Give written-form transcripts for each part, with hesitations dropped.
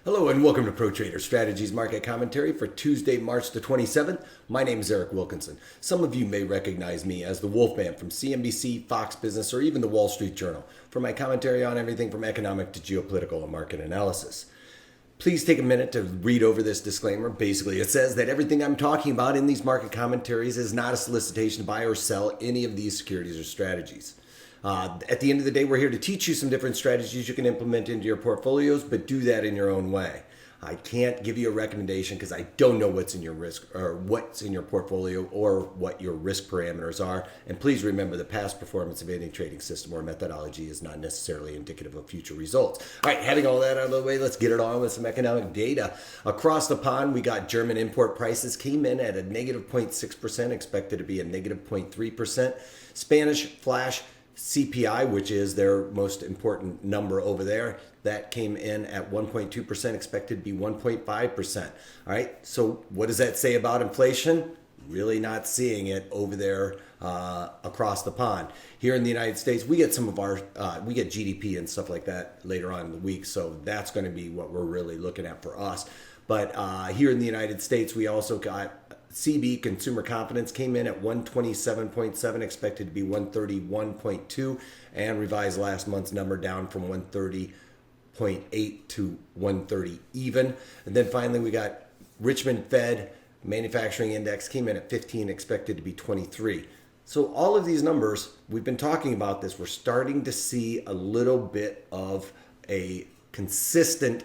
Hello and welcome to Pro Trader Strategies Market Commentary for Tuesday, March the 27th. My name is Eric Wilkinson. Some of you may recognize me as the Wolfman from CNBC, Fox Business, or even the Wall Street Journal for my commentary on everything from economic to geopolitical and market analysis. Please take a minute to read over this disclaimer. Basically, it says that everything I'm talking about in these market commentaries is not a solicitation to buy or sell any of these securities or strategies. At the end of the day, we're here to teach you some different strategies you can implement into your portfolios, but do that in your own way. I can't give you a recommendation because I don't know what's in your risk or what's in your portfolio or what your risk parameters are. And please remember the past performance of any trading system or methodology is not necessarily indicative of future results. All right, having all that out of the way, let's get it on with some economic data. Across the pond, we got German import prices came in at a negative 0.6%, expected to be a negative 0.3%. Spanish flash CPI, which is their most important number over there, that came in at 1.2%, expected to be 1.5%. All right, so what does that say about inflation? Really not seeing it over there across the pond. Here in the United States, we get some of our, we get GDP and stuff like that later on in the week, so that's going to be what we're really looking at for us. But here in the United States, we also got CB, consumer confidence, came in at 127.7, expected to be 131.2, and revised last month's number down from 130.8 to 130 even. And then finally, we got Richmond Fed manufacturing index came in at 15, expected to be 23. So all of these numbers, we've been talking about this, we're starting to see a little bit of a consistent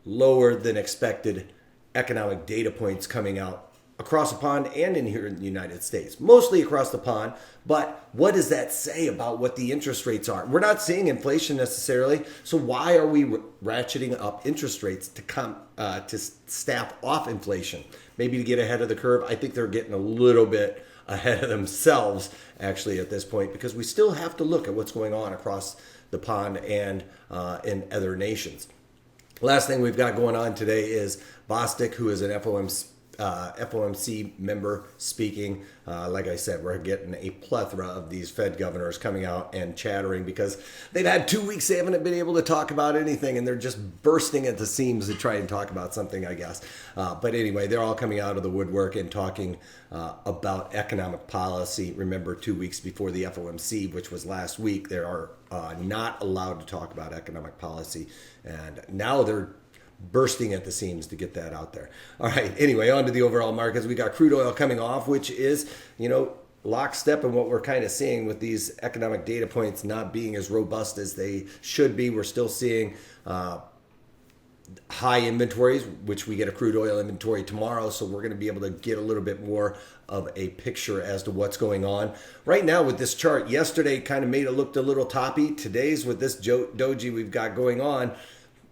lower than expected economic data points coming out across the pond and in here in the United States, mostly across the pond. But what does that say about what the interest rates are? We're not seeing inflation necessarily, so why are we ratcheting up interest rates to stave off inflation? Maybe to get ahead of the curve. I think they're getting a little bit ahead of themselves actually at this point, because we still have to look at what's going on across the pond and in other nations. Last thing we've got going on today is Bostic, who is an FOMC member, speaking. Like I said, we're getting a plethora of these Fed governors coming out and chattering because they've had 2 weeks they haven't been able to talk about anything, and they're just bursting at the seams to try and talk about something, I guess. But anyway, they're all coming out of the woodwork and talking about economic policy. Remember, 2 weeks before the FOMC, which was last week, they are not allowed to talk about economic policy, and now they're bursting at the seams to get that out there. All right, anyway, on to the overall markets. We got crude oil coming off, which is, lockstep in what we're kind of seeing with these economic data points not being as robust as they should be. We're still seeing high inventories, which we get a crude oil inventory tomorrow, so we're going to be able to get a little bit more of a picture as to what's going on. Right now with this chart, yesterday kind of made it look a little toppy. Today's with this doji we've got going on,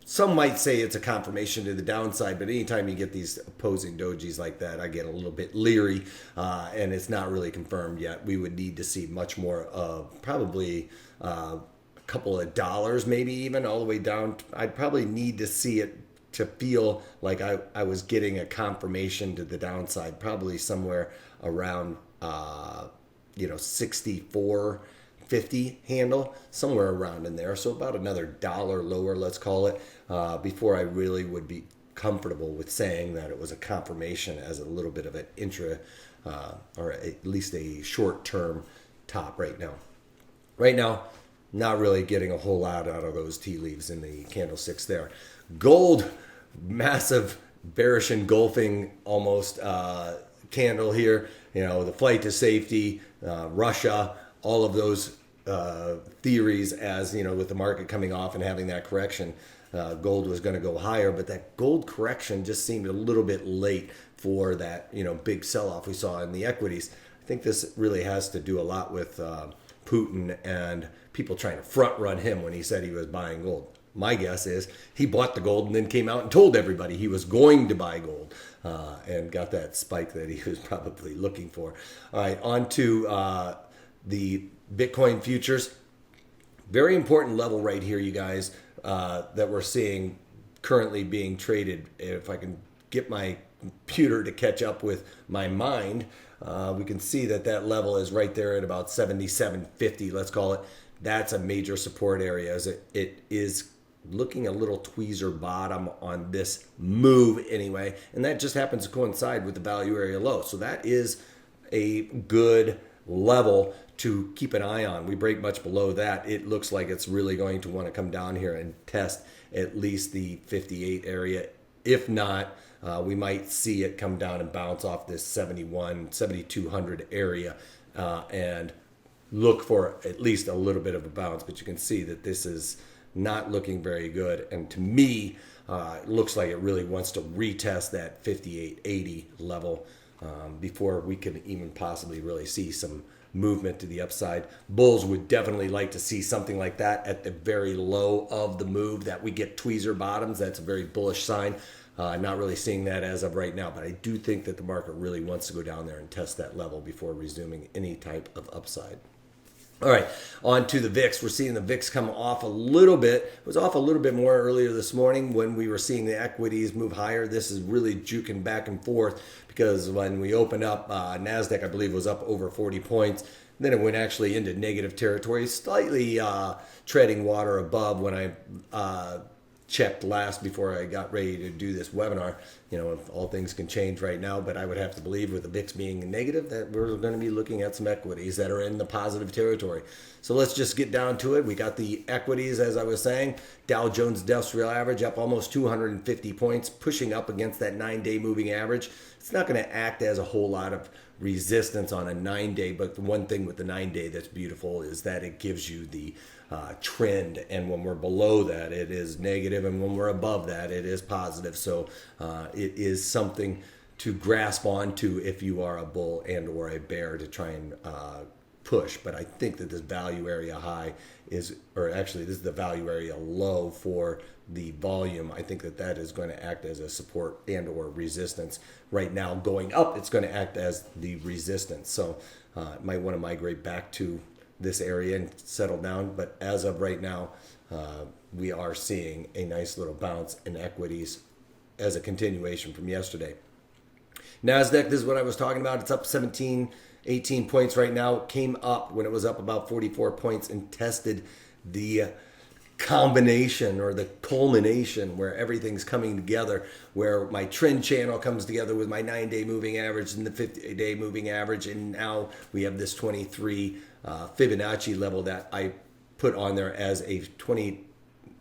some might say it's a confirmation to the downside, but anytime you get these opposing dojis like that, I get a little bit leery, and it's not really confirmed yet. We would need to see much more of probably a couple of dollars, maybe even all the way down. I'd probably need to see it to feel like I was getting a confirmation to the downside, probably somewhere around 64.50 handle, somewhere around in there. So about another dollar lower, let's call it, before I really would be comfortable with saying that it was a confirmation as a little bit of an intra or at least a short-term top right now. Right now, not really getting a whole lot out of those tea leaves in the candlesticks there. Gold, massive bearish engulfing almost candle here. The flight to safety, Russia, all of those theories as, with the market coming off and having that correction, gold was going to go higher, but that gold correction just seemed a little bit late for that, big sell-off we saw in the equities. I think this really has to do a lot with Putin and people trying to front run him when he said he was buying gold. My guess is he bought the gold and then came out and told everybody he was going to buy gold and got that spike that he was probably looking for. All right, on to the Bitcoin futures. Very important level right here, you guys, that we're seeing currently being traded. If I can get my computer to catch up with my mind, we can see that level is right there at about 77.50, let's call it. That's a major support area, as it is looking a little tweezer bottom on this move anyway, and that just happens to coincide with the value area low. So that is a good level to keep an eye on. We break much below that, it looks like it's really going to want to come down here and test at least the 58 area. If not, we might see it come down and bounce off this 7,200 area and look for at least a little bit of a bounce. But you can see that this is not looking very good. And to me, it looks like it really wants to retest that 58.80 level before we can even possibly really see some movement to the upside. Bulls would definitely like to see something like that at the very low of the move, that we get tweezer bottoms. That's a very bullish sign. Not really seeing that as of right now, but I do think that the market really wants to go down there and test that level before resuming any type of upside. All right, on to the VIX. We're seeing the VIX come off a little bit. It was off a little bit more earlier this morning when we were seeing the equities move higher. This is really juking back and forth because when we opened up, NASDAQ, I believe, was up over 40 points. Then it went actually into negative territory, slightly treading water above when I checked last before I got ready to do this webinar. You know, all things can change right now, but I would have to believe with the VIX being negative that we're going to be looking at some equities that are in the positive territory. So let's just get down to it. We got the equities, as I was saying, Dow Jones Industrial Average up almost 250 points, pushing up against that 9-day moving average. It's not going to act as a whole lot of resistance on a 9-day, but the one thing with the 9-day that's beautiful is that it gives you the trend, and when we're below that it is negative, and when we're above that it is positive. So it is something to grasp onto if you are a bull and or a bear to try and push. But I think that this value area high is, or actually this is the value area low for the volume. I think that that is going to act as a support and or resistance. Right now going up, it's going to act as the resistance. So might want to migrate back to this area and settle down. But as of right now, we are seeing a nice little bounce in equities as a continuation from yesterday. NASDAQ, this is what I was talking about. It's up 18 points right now. It came up when it was up about 44 points and tested the combination or the culmination where everything's coming together, where my trend channel comes together with my 9-day moving average and the 50-day moving average. And now we have this 23 Fibonacci level that I put on there as a 20.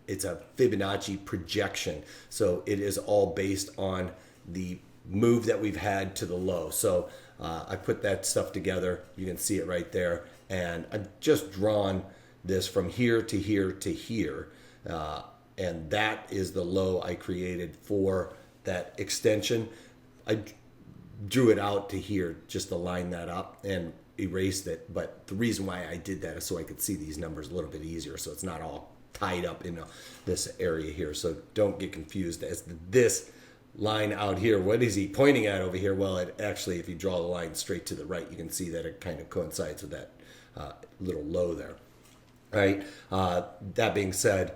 It's a Fibonacci projection. So it is all based on the move that we've had to the low. So I put that stuff together. You can see it right there. And I've just drawn this from here to here to here. And that is the low I created for that extension. I drew it out to here just to line that up and erased it. But the reason why I did that is so I could see these numbers a little bit easier. So it's not all tied up in this area here. So don't get confused as to this line out here. What is he pointing at over here? Well, it actually, if you draw the line straight to the right, you can see that it kind of coincides with that little low there. All right. That being said,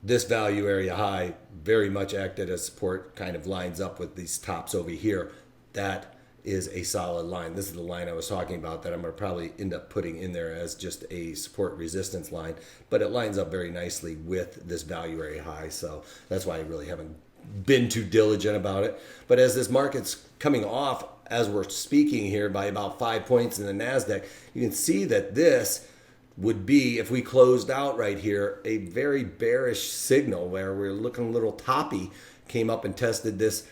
this value area high very much acted as support, kind of lines up with these tops over here. That is a solid line. This is the line I was talking about that I'm going to probably end up putting in there as just a support resistance line, but it lines up very nicely with this value area high. So that's why I really haven't been too diligent about it. But as this market's coming off, as we're speaking here, by about 5 points in the NASDAQ, you can see that this would be, if we closed out right here, a very bearish signal where we're looking a little toppy, came up and tested this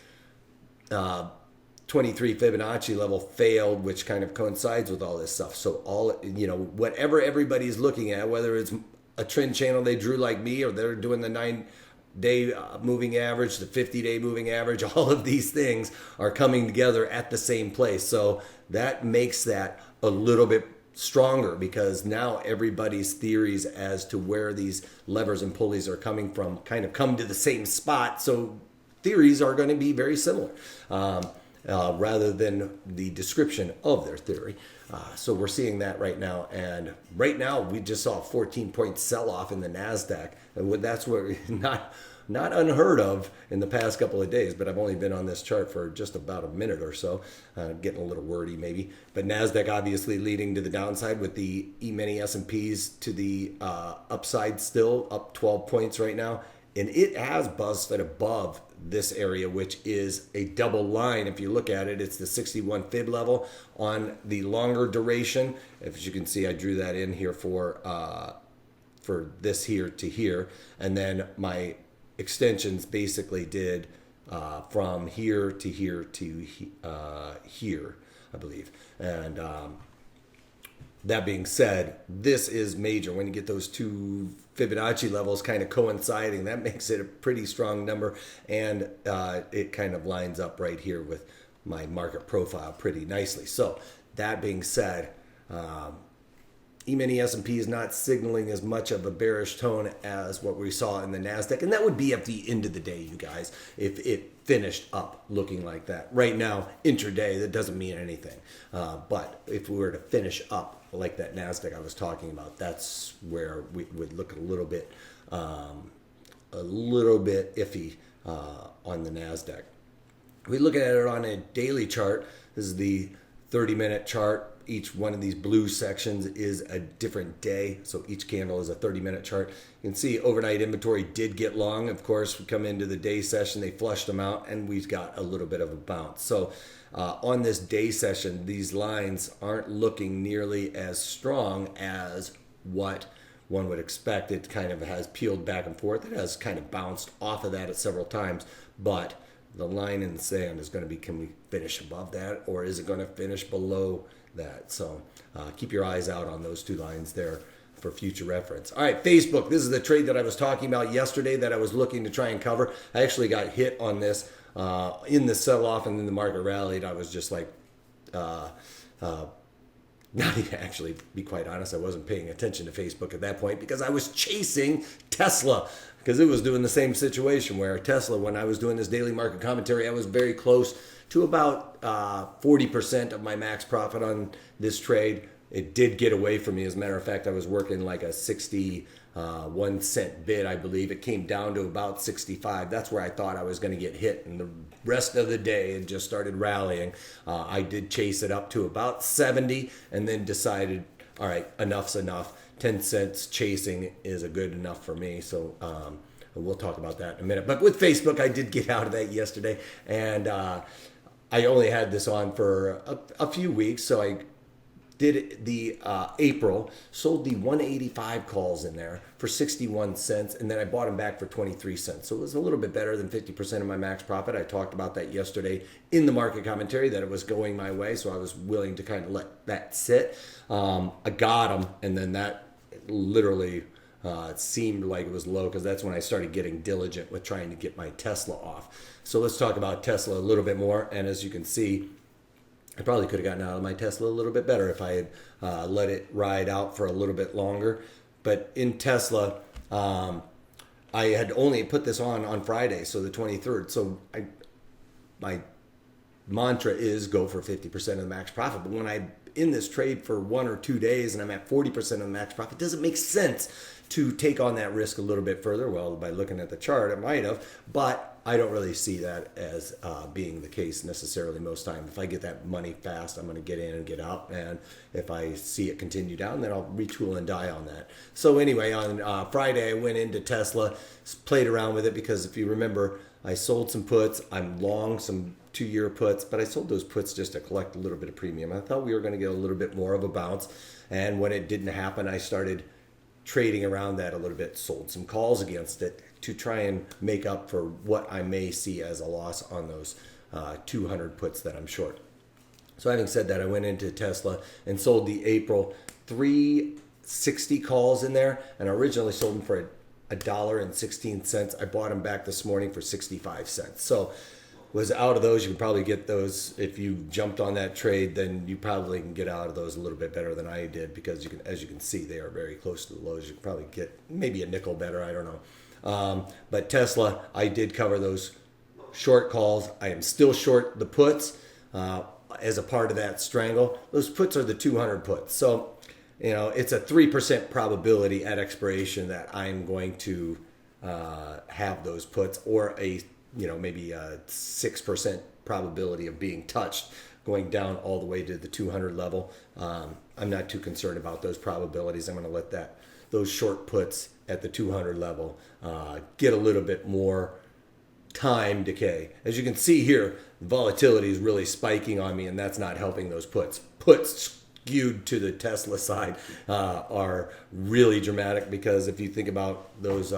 23 Fibonacci level, failed, which kind of coincides with all this stuff. So all, you know, whatever everybody's looking at, whether it's a trend channel they drew like me, or they're doing the 9-day moving average, the 50-day moving average, all of these things are coming together at the same place. So that makes that a little bit stronger, because now everybody's theories as to where these levers and pulleys are coming from kind of come to the same spot. So theories are going to be very similar, rather than the description of their theory. So we're seeing that right now. And right now we just saw a 14-point sell-off in the NASDAQ. And that's what not unheard of in the past couple of days, but I've only been on this chart for just about a minute or so, getting a little wordy maybe. But NASDAQ obviously leading to the downside, with the E-mini S&Ps to the upside, still up 12 points right now. And it has busted above this area, which is a double line. If you look at it, it's the 61 fib level on the longer duration. As you can see, I drew that in here for this here to here. And then my extensions basically did from here to here to here, I believe. And that being said, this is major. When you get those two Fibonacci levels kind of coinciding, that makes it a pretty strong number. And it kind of lines up right here with my market profile pretty nicely. So that being said, E-mini S&P is not signaling as much of a bearish tone as what we saw in the NASDAQ. And that would be at the end of the day, you guys, if it finished up looking like that. Right now, intraday, that doesn't mean anything. But if we were to finish up like that NASDAQ I was talking about, that's where we would look a little bit iffy on the NASDAQ. We look at it on a daily chart. This is the 30-minute chart. Each one of these blue sections is a different day. So each candle is a 30-minute chart. You can see overnight inventory did get long. Of course, we come into the day session, they flushed them out, and we've got a little bit of a bounce. So on this day session, these lines aren't looking nearly as strong as what one would expect. It kind of has peeled back and forth. It has kind of bounced off of that at several times, but the line in the sand is going to be, can we finish above that, or is it going to finish below that? So keep your eyes out on those two lines there for future reference. All right, Facebook. This is the trade that I was talking about yesterday that I was looking to try and cover. I actually got hit on this in the sell-off, and then the market rallied. I was just like, not even, actually, be quite honest, I wasn't paying attention to Facebook at that point because I was chasing Tesla, because it was doing the same situation where Tesla, when I was doing this daily market commentary, I was very close to about 40% of my max profit on this trade. It did get away from me. As a matter of fact, I was working like a 61 cent bid, I believe. It came down to about 65. That's where I thought I was going to get hit. And the rest of the day, it just started rallying. I did chase it up to about 70 and then decided, all right, enough's enough. 10 cents chasing is a good enough for me. So we'll talk about that in a minute. But with Facebook, I did get out of that yesterday. And I only had this on for a few weeks. So I did the April, sold the 185 calls in there for 61 cents, and then I bought them back for 23 cents. So it was a little bit better than 50% of my max profit. I talked about that yesterday in the market commentary, that it was going my way, so I was willing to kind of let that sit. I got them, and then that literally it seemed like it was low, because that's when I started getting diligent with trying to get my Tesla off. So let's talk about Tesla a little bit more, and as you can see, I probably could have gotten out of my Tesla a little bit better if I had let it ride out for a little bit longer. But in Tesla, I had only put this on Friday, so the 23rd. So my mantra is go for 50% of the max profit. But when I'm in this trade for 1 or 2 days and I'm at 40% of the max profit, it doesn't make sense to take on that risk a little bit further. Well, by looking at the chart, it might have, but I don't really see that as being the case necessarily most time. If I get that money fast, I'm going to get in and get out. And if I see it continue down, then I'll retool and die on that. So anyway, on Friday, I went into Tesla, played around with it, because if you remember, I sold some puts. I'm long some 2-year puts, but I sold those puts just to collect a little bit of premium. I thought we were going to get a little bit more of a bounce. And when it didn't happen, I started trading around that a little bit, sold some calls against it to try and make up for what I may see as a loss on those 200 puts that I'm short. So having said that, I went into Tesla and sold the April 360 calls in there, and I originally sold them for $1.16. I bought them back this morning for 65 cents. So was out of those. You can probably get those if you jumped on that trade, then you probably can get out of those a little bit better than I did, because you can, as you can see, they are very close to the lows. You can probably get maybe a nickel better, I don't know. But Tesla, I did cover those short calls. I am still short the puts as a part of that strangle. Those puts are the 200 puts. So, you know, it's a 3% probability at expiration that I'm going to have those puts, or a, you know, maybe a 6% probability of being touched going down all the way to the 200 level. I'm not too concerned about those probabilities. I'm going to let that those short puts at the 200 level get a little bit more time decay. As you can see here, volatility is really spiking on me, and that's not helping those puts. Puts skewed to the Tesla side are really dramatic, because if you think about those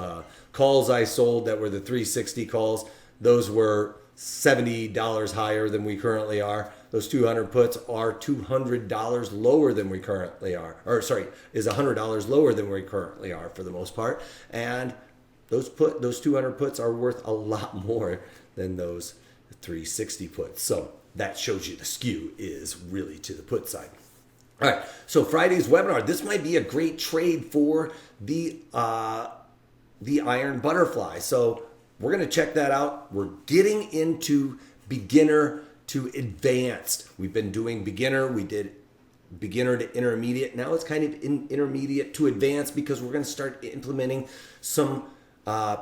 calls I sold that were the 360 calls, those were $70 higher than we currently are. Those 200 puts are $200 lower than we currently are. Or sorry, is $100 lower than we currently are for the most part. And those 200 puts are worth a lot more than those 360 puts. So that shows you the skew is really to the put side. All right, so Friday's webinar, this might be a great trade for the iron butterfly. So we're going to check that out. We're getting into beginner to advanced. We've been doing beginner. We did beginner to intermediate. Now it's kind of intermediate to advanced, because we're going to start implementing some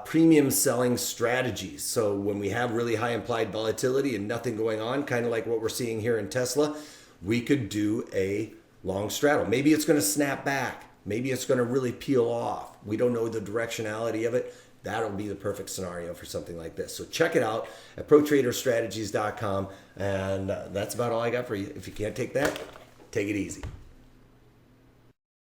premium selling strategies. So when we have really high implied volatility and nothing going on, kind of like what we're seeing here in Tesla, we could do a long straddle. Maybe it's going to snap back. Maybe it's going to really peel off. We don't know the directionality of it. That'll be the perfect scenario for something like this. So check it out at protraderstrategies.com. And that's about all I got for you. If you can't take that, take it easy.